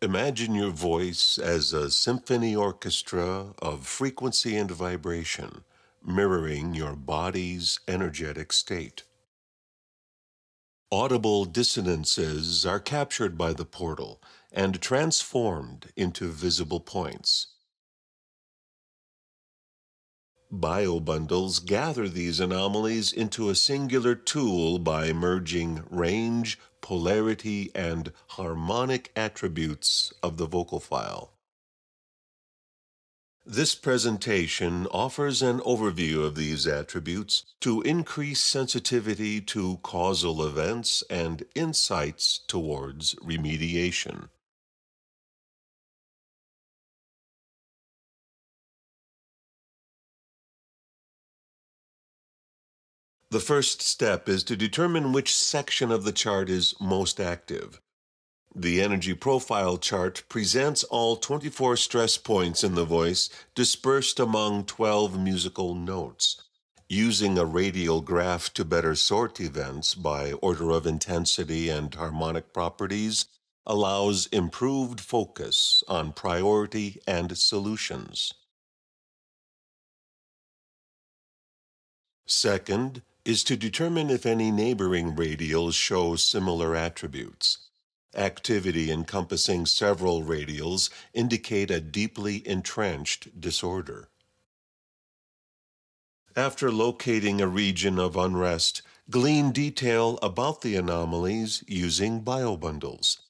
Imagine your voice as a symphony orchestra of frequency and vibration, mirroring your body's energetic state. Audible dissonances are captured by the portal and transformed into visible points. BioBundles gather these anomalies into a singular tool by merging range, polarity, and harmonic attributes of the vocal file. This presentation offers an overview of these attributes to increase sensitivity to causal events and insights towards remediation. The first step is to determine which section of the chart is most active. The energy profile chart presents all 24 stress points in the voice dispersed among 12 musical notes. Using a radial graph to better sort events by order of intensity and harmonic properties allows improved focus on priority and solutions. Second is to determine if any neighboring radials show similar attributes. Activity encompassing several radials indicate a deeply entrenched disorder. After locating a region of unrest, glean detail about the anomalies using BioBundles.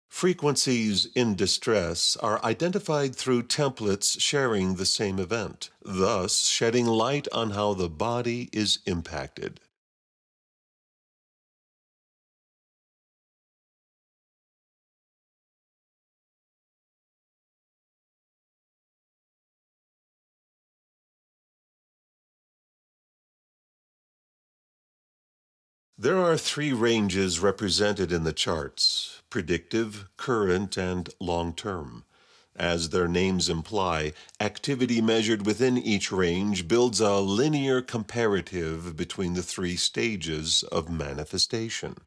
Frequencies in distress are identified through templates sharing the same event, thus shedding light on how the body is impacted. There are three ranges represented in the charts: predictive, current, and long-term. As their names imply, activity measured within each range builds a linear comparative between the three stages of manifestation.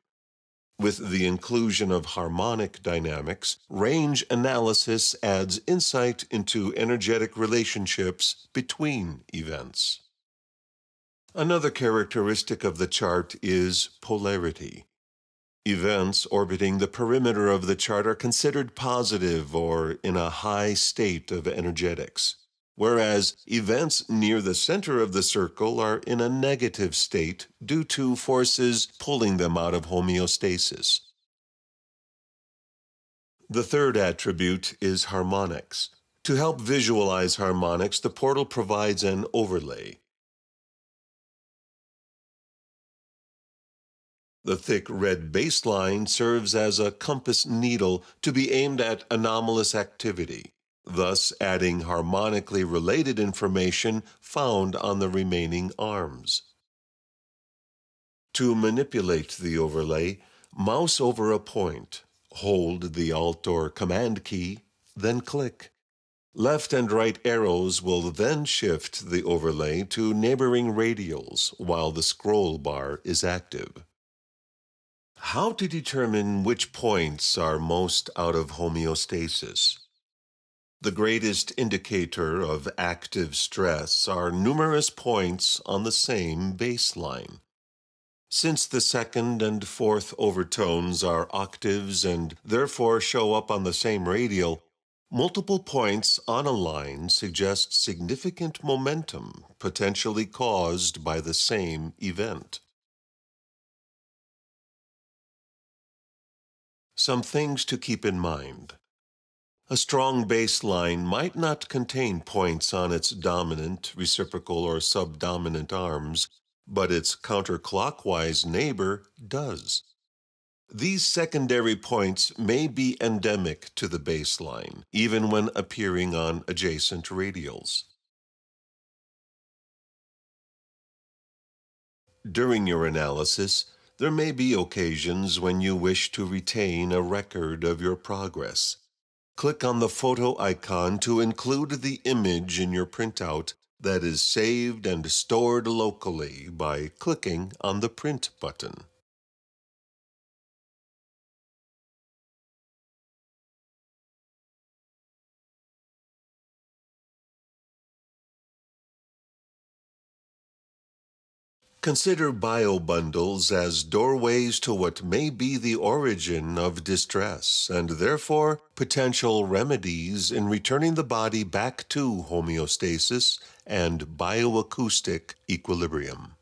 With the inclusion of harmonic dynamics, range analysis adds insight into energetic relationships between events. Another characteristic of the chart is polarity. Events orbiting the perimeter of the chart are considered positive or in a high state of energetics, whereas events near the center of the circle are in a negative state due to forces pulling them out of homeostasis. The third attribute is harmonics. To help visualize harmonics, the portal provides an overlay. The thick red baseline serves as a compass needle to be aimed at anomalous activity, thus adding harmonically related information found on the remaining arms. To manipulate the overlay, mouse over a point, hold the Alt or Command key, then click. Left and right arrows will then shift the overlay to neighboring radials while the scroll bar is active. How to determine which points are most out of homeostasis? The greatest indicator of active stress are numerous points on the same baseline. Since the second and fourth overtones are octaves and therefore show up on the same radial, multiple points on a line suggest significant momentum potentially caused by the same event. Some things to keep in mind. A strong baseline might not contain points on its dominant, reciprocal, or subdominant arms, but its counterclockwise neighbor does. These secondary points may be endemic to the baseline, even when appearing on adjacent radials. During your analysis, there may be occasions when you wish to retain a record of your progress. Click on the photo icon to include the image in your printout that is saved and stored locally by clicking on the Print button. Consider biobundles as doorways to what may be the origin of distress, and therefore potential remedies in returning the body back to homeostasis and bioacoustic equilibrium.